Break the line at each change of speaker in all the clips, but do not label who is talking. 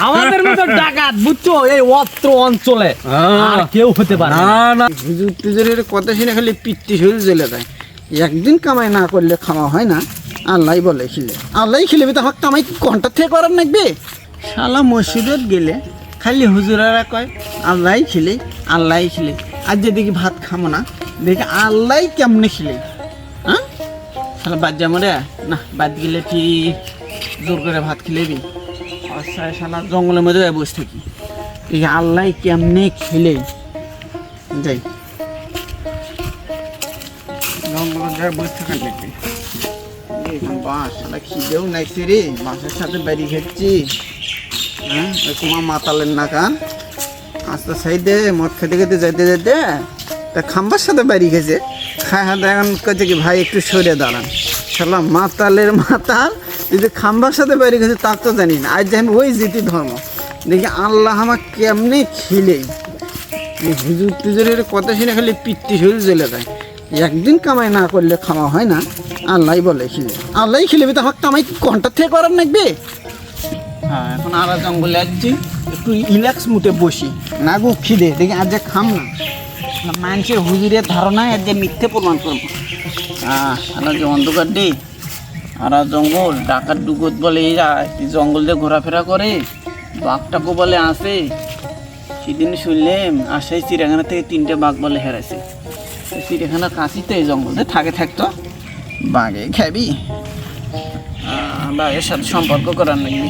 আমাদের মতো ডাকাত বুঝছো এই অত্র অঞ্চলে আর কেউ হতে পারে
না না হুজুর টুজুরের কথা শুনে খালি পিত্তি শরীর জ্বলে যায়। একদিন কামাই না করলে খাওয়া হয় না। আল্লাহ বলে খিলে আল্লাহ খিলেবি তো আমার কামাই ঘন্টা থেকে করার নাকবে। শালা মসজিদত গেলে খালি হুজুরারা কয় আল্লাহ খিলে আল্লাহ খিলে। আর যে দেখি ভাত খামো না দেখি আল্লাহ কেমনে খিলে। হ্যাঁ শালা বাদ যাবো রে না, বাদ গেলে ঠিক জোর করে ভাত খিলেবি। আচ্ছা শালা জঙ্গলের মধ্যে বসে থাকি দেখি আল্লাহ কেমনে খিলে। যাই জঙ্গলের জায়গায় বসে থাকা দেখবি। বাঁশ শালা খিদেও নাইছে রে, বাঁশের সাথে বাড়ি খেচ্ছি। হ্যাঁ তোমার মাতালের নাকান আস্তে সাইডে মদ খেতে খেতে যেতে যেতে তা খাম্বার সাথে বাড়ি খেয়েছে। খায় হাতে এখন কাছে কি ভাই একটু সরে দাঁড়ান। শালা মাতালের মাতাল যদি খাম্বার সাথে বাড়ি খেয়েছে তা তো জানি না। আজ আমি ওই জিতি ধর্ম দেখি আল্লাহ আমার কেমনে খিলে। হুজুর টুজুরের কথা শুনে খালি পিত্তি শরীর জ্বলে যায়। একদিন কামাই না করলে খাওয়া হয় না। আল্লাহ বলে খিলে আল্লাহ খিলেবি তো আমার কামাই ঘন্টা থেকে করার নাকবে। হ্যাঁ এখন আর জঙ্গলে যাচ্ছি একটু রিল্যাক্স মুটে বসি না গো খিদে দেখি আজ যে খাম না মানুষের হুজুরের ধারণায় আজ যে মিথ্যে প্রমাণ করবো। হ্যাঁ আর যে অন্ধকার ডে আর জঙ্গল ডাকাত ডুকত বলে এই জঙ্গল দিয়ে ঘোরাফেরা করে বাঘটাকে বলে আসে। সেদিন শুনলাম আর সেই চিড়িয়াখানা থেকে 3টে বাঘ বলে হেরাইছে। চিড়িয়াখানার কাছেই তো এই জঙ্গলে থাকতো বাঘে খাবি বাঘের সাথে সম্পর্ক করার নাকি।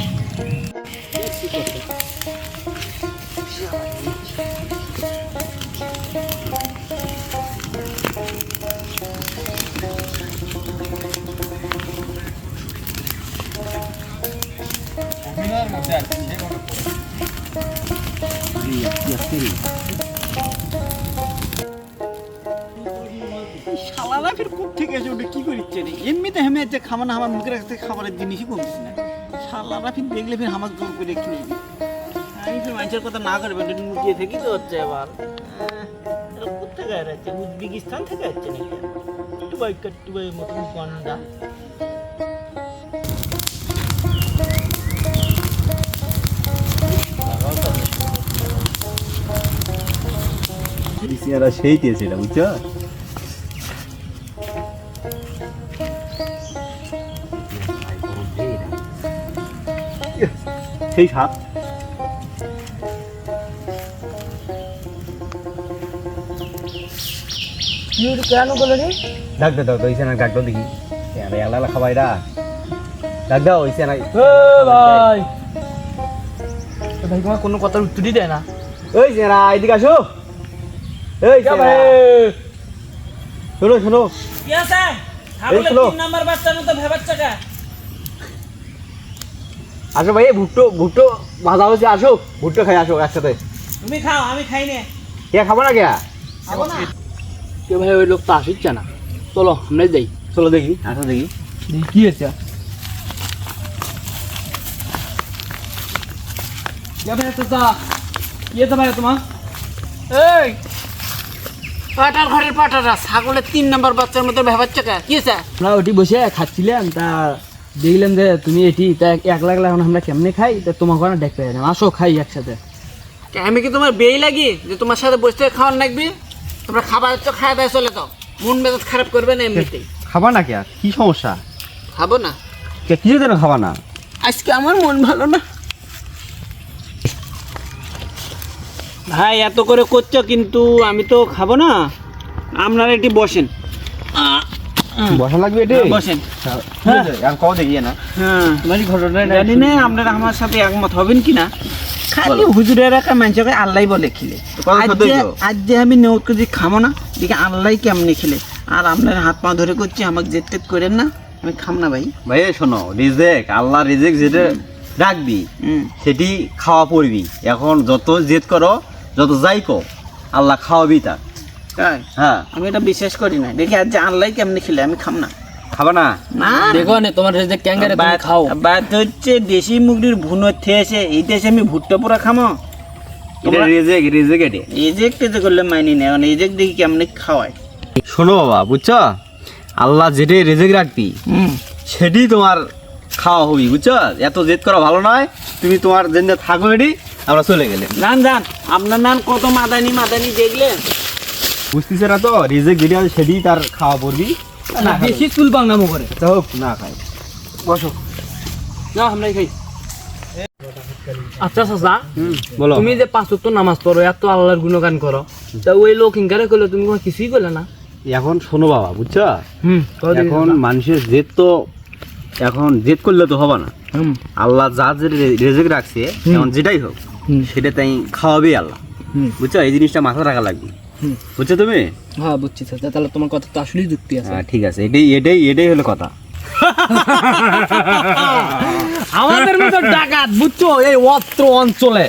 শালারা ফের খুব ঠিক আছে ওটা কি করিচ্ছে রে এমনিতে হেমে যে খাবার না আমার মুখের কাছে খাবারের জিনিসই কমছে না। শালারা ফির দেখলে ফির আমার জোর করে কিনে দিবি। আমি ফির মানুষের কথা না করবেন মুখিয়ে থেকে তো হচ্ছে আবার কোথেকে আসছে উজবেকিস্তান থেকে আসছে নাকি টুবাই কাটুবাই মতন গন্ডা।
সেই টেস্ট এটা বুঝছো সেই স্বাদ।
কেন বলে রে
ডাক দাও ওইসে না ডাক দাও দেখি এলা খাবাই রা ডাক দাও ওইসে না
ভাই ভাই তোমার কোনো কথার উত্তরই দেয় না।
ওই সেরা এদিকে আসো। এই ভাই শোনো শোনো
কি আছে ছাগলের 3 নাম্বার বাচ্চার মতো ভেবাচ্চা কা।
আসো ভাই ভুট্টো ভাজা হচ্ছে আসো ভুট্টো খাই আসো একসাথে।
তুমি খাও আমি খাই নে।
কে খাবো না কে
খাবো না কে ভাই ওই লোক তো আসছে না। চলো আমরা যাই।
চলো দেখি আসো দেখি
কি আছে পাটার ঘরের পাটারা ছাগলের 3 নাম্বার বাচ্চার মতো ভেবাচ্চা কা কি আছে। আমরা ওটি বসে খাচ্ছিলাম তা দেখলাম যে তুমি এটি তা 1 লাখ এখন আমরা কেমনে খাই তা তোমাকে না দেখতে না আসো খাই একসাথে। আমি কি তোমার বেই লাগি যে তোমার সাথে বসে খাওয়ার লাগবে। তোমরা খাবার তো খাওয়া দাওয়া চলে তো মন মেজাজ খারাপ করবে না এমনিতেই।
খাবা না কে কি সমস্যা
খাবো না
কে কিছু যেন খাবা না
আজকে আমার মন ভালো না। ভাই এত করে করছো কিন্তু আমি তো খাবো না। আপনারা এটি বসেন
বসা লাগবে এটা
বসেন।
হ্যাঁ কও দেখি না।
হ্যাঁ তোমারই ঘটনা জানি না আপনারা আমার সাথে একমত হবেন কিনা। খালি হুজুরের একটা মানুষকে আল্লাহ বলে খিলে আজ যে আমি নেউত কেজি খাবো না দেখি আল্লাহ কেমনি খিলে। আর আপনার হাত পা ধরে করছি আমাকে জেদ করেন না আমি খাম না ভাই।
ভাই শোনো রিজেক আল্লাহ রিজেক যেটা রাখবি সেটি খাওয়া পড়বি। এখন যত জেদ করো যত যাই কো আল্লাহ খাওয়াবি তা। হ্যাঁ
আমি এটা বিশ্বাস করি না দেখি আজ যে আল্লাহ কেমনি খিলে আমি খাম না।
খাবা না
না দেখো না তোমার রেজেক ক্যাঙ্গারে তুমি খাও। বাদ হচ্ছে দেশি মুরগির ভুনো থেয়েছে এই দেশে আমি ভুট্টা পোড়া খামো।
এটা রিজেক রিজেক এটি
রিজেক টেজে করলে মাইনি না মানে রিজেক দেখি কেমনে খাওয়ায়।
শোনো বাবা বুঝছো আল্লাহ যেটাই রিজেক রাখবি সেটি তোমার খাওয়া হবি বুঝছো, এত জেদ করা ভালো নয়। তুমি তোমার জেনে থাকো এটি, আমরা চলে গেলে।
জান আপনার নাম কত মাদানি দেখলেন,
বুঝতেছে না তো, রিজেক্ট যেটা আছে সেটি তার খাওয়া পড়বি।
না বেশি চুল বাংলামো করে
হোক না খাই,
বসো না আমরাই খাই। আচ্ছা চাচা,
বলো।
তুমি যে 5 ওয়াক্ত নামাজ পড়ো, এত আল্লাহর গুণগান করো, তা ওই লোক ইনকারে করলে তুমি কোনো কিছুই করলে না?
এখন শোনো বাবা বুঝছো, এখন
এখন
মানুষের জেদ তো, এখন জেদ করলে তো হবে না। আল্লাহ যা যে রেজেক্ট রাখছে, এখন যেটাই হোক সেটা তাই খাওয়াবে আল্লাহ, বুঝছো? এই জিনিসটা মাথায় রাখা লাগবে, বুঝছো তুমি?
হ্যাঁ বুঝছি চাচা, তাহলে তোমার কথা তো আসলেই যুক্তি আছে।
হ্যাঁ ঠিক আছে, এটাই হলো কথা।
আমাদের মতো ডাকাত বুঝছো এই অস্ত্র অঞ্চলে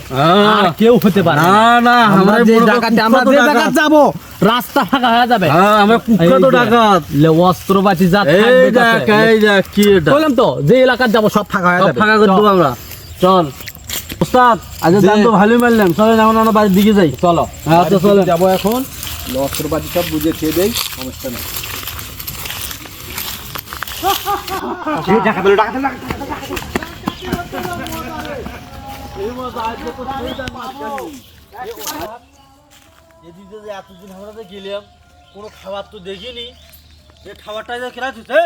আর কেউ হতে পারে না।
না
আমরা যে জায়গায় যাব রাস্তা ফাঁকা হয়ে যাবে।
আমরা কুখ্যাত ডাকাত,
অস্ত্রপাতি যা থাকবে বললাম তো, যে এলাকার যাব সব ফাঁকা হয়ে যাবে,
ফাঁকা করে দেবো আমরা।
চল ওস্তাদ, আজ দাম তো ভালোই মারলাম, চলেন এখন আমরা বাড়ির দিকে যাই। চলো আচ্ছা চলো যাবো এখন, অস্ত্রপাতি সব বুঝে খেয়ে দেই, সমস্যা নেই।
এদিকে যে এতদিন আমরা তো গেলাম, কোনো খাবার তো দেখিনি। এই খাবারটা যে খেলা দিচ্ছে,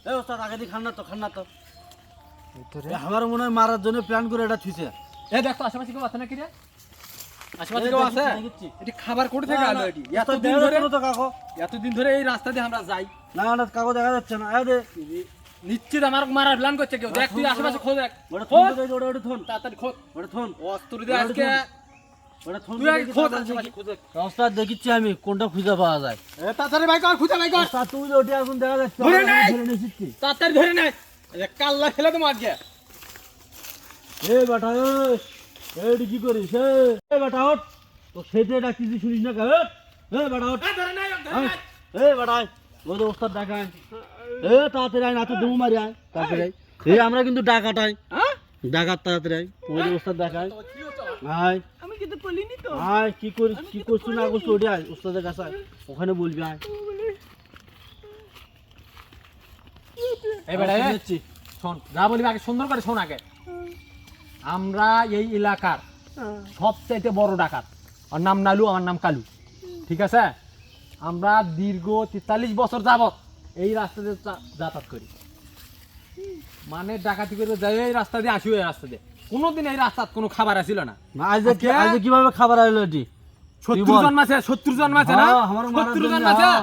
এই ওস্তাদ আগে দিয়ে খান না তো আমার মনে হয় মারার জন্য প্ল্যান করে এটা থুইছে।
এ দেখো আশেপাশে কেউ আছে নাকি রে? আশেপাশে কেউ আছে? এটি খাবার কোথা থেকে আলো? এটি এতদিন ধরে এই রাস্তা দিয়ে আমরা যাই,
না কাগজ দেখা যাচ্ছে না।
নিশ্চিত আমার মারার প্ল্যান করছে কেউ। দেখ তুই আশেপাশে খোঁজ, দেখ তাড়াতাড়ি খোঁজ, অস্ত্র দিয়ে আজকে তুই আগে খোঁজ, আশেপাশে খোঁজ।
ওস্তাদ দেখিচ্ছি আমি কোনটা খুঁজে পাওয়া যায়।
তাড়াতাড়ি ভাই কর, খুঁজে ভাই কর,
ওস্তাদ তুমি ওটি এখন দেখা যাচ্ছে,
ধরে নে।
ধরে নিয়েছি।
তাড়াতাড়ি ধরে নে, কাল্লা খেলে তো আজকে।
এ বেটা এটি কি করিস? এ বেটা ওঠ, তো সেটা ডাকতেছি শুনিস না কেন? এ বেটা ওঠ, এ বেটা ওই তো ওস্তাদ ডাকায়। এ তাড়াতাড়ি আয়, না তো দমু মারি আয় তাড়াতাড়ি আয়। এই আমরা কিন্তু ডাকাটাই, ডাকাত তাড়াতাড়ি আয়। ওই যে ওস্তাদ ডাকায়, আয়
আমি কিন্তু বলিনি তো।
আয়। কি করিস, কি করছিস না করছিস ওটি আয়, ওস্তাদের কাছে আয়, ওখানে বলবি আয়।
এই বেটা শোন, যা বলবি আগে সুন্দর করে শোন। আগে আমরা এই এলাকার সবচাইতে বড় ডাকাত, ওর নাম নালু, আমার নাম কালু, ঠিক আছে? আমরা দীর্ঘ 43 বছর যাবত এই রাস্তা দিয়ে যাতায়াত করি, মানে ডাকাতি করে যাই এই রাস্তা দিয়ে, আসি ওই রাস্তা দিয়ে। কোনোদিন এই রাস্তার কোনো খাবার আসিল না।
আজ কিভাবে খাবার আইলো এটি?
70 জন্মাছে, 70 জন্মাছে না,
হ্যাঁ, আমারও মারার
70
জন্য,
জন্মাছে।
হ্যাঁ।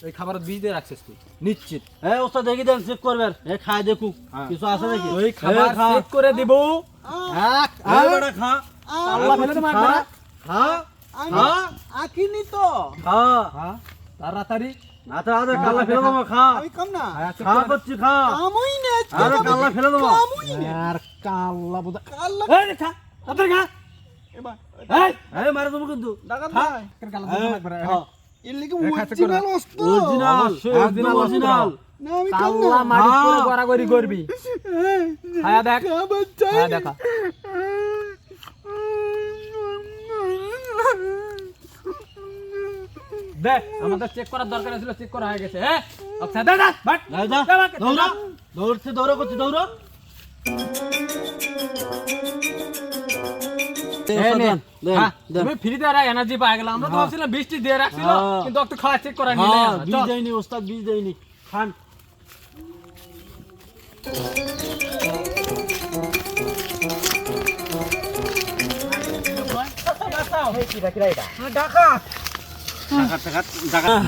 এই খাবার বীজ দিয়ে রাখছিস তুই নিশ্চিত।
এ ওস্তাদ দেখি দেন, চেক করবেন, এ খায় দেখুক কিছু আছে নাকি।
ওই খাবার
খা।
চেক করে দেব।
এই বেটা খা,
আল্লাহ ফেলে দেবো একবারে।
খা,
আমি আকিনি তো,
খা।
তাড়াতাড়ি
আচ্ছা আচ্ছা, কাল্লা ফেলে দেবো, খা।
আমি কম না,
খা করছি, খা।
আমই না,
আরে কাল্লা ফেলে দেবো।
আর কাল্লা বোধ
আল্লাহ
এই খা, তাড়াতাড়ি খা।
এবার
এই
এই মারে দেবো কিন্তু।
ডাকাত ভাই,
কাল্লা
এই,
বোধ একবারে।
খা।
এর লাগি
খাচ্ছে
অরিজিনাল অস্ত্র,
অরিজিনাল,
অবশ্যই
একদম
original
অরিজিনাল।
না আমি কম
কাল্লা
না,
মাটি করে
হ্যাঁ।
গড়াগড়ি করবি। খায়া দেখ,
খাবার চাই
খায়া দেখা। দেখ আমাদের চেক করার দরকার ছিল, চেক করা হয়ে গেছে। হ্যাঁ আচ্ছা দে দে বাট
এই যা, দৌড়া, দৌড়ছে, দৌড়া করছি, দৌড়া।
এই নে।
দেন,
হ্যাঁ,
দেন।
তুমি ফ্রিতে আর এনার্জি পাই গেলাম। আমরা তো ভাবছিলাম বৃষ্টি দিয়ে রাখছিল,
হ্যাঁ।
কিন্তু একটু খাওয়া চেক করা নিলে
হ্যাঁ, বীজ দেয়নি ওস্তাদ, বীজ দেয়নি, খান।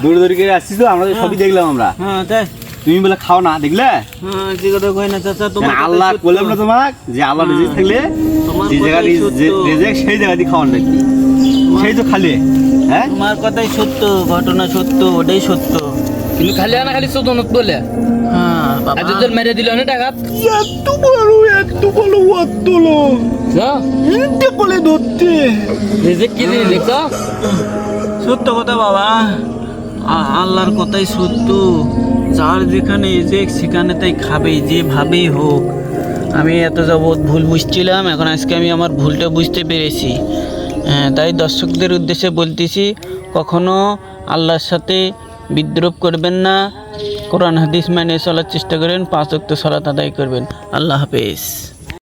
দৌড়ে দৌড়ে করে আসছিস তো, আমরা তো সবই দেখলাম আমরা।
হ্যাঁ তাই,
তুমি বলে খাও না, দেখলে?
হ্যাঁ যে কথা কই না চাচা, তোমার
আল্লাহ বললাম না তোমাকে যে আল্লাহ রিজিক থাকলে
তোমার
যে জায়গা
কথাই সত্য।
রিজিক সেই জায়গা দিয়ে খাওয়ান নাকি, সেই তো খালি। হ্যাঁ
তোমার কথাই সত্য, ঘটনা সত্য, ওটাই সত্য।
কিন্তু খালি না খালি সুদনত বলে
হ্যাঁ বাবা,
আজ তোর মেরে দিল না টাকা।
এত বড় ওয়াত্তলো, এতে বলে ধরতে,
রিজিক কি জিনিস দেখছো?
সত্য কথা বাবা, আল্লাহর কথাই সত্য। যার যেখানে যে সেখানে তাই খাবে, যেভাবেই হোক। আমি এত যাবৎ ভুল বুঝছিলাম, এখন আজকে আমি আমার ভুলটা বুঝতে পেরেছি। তাই দর্শকদের উদ্দেশ্যে বলতেছি, কখনো আল্লাহর সাথে বিদ্রোহ করবেন না,
কোরআন হাদিস মেনে চলার চেষ্টা করেন, 5 ওয়াক্ত সালাত আদায় করবেন। আল্লাহ হাফেজ।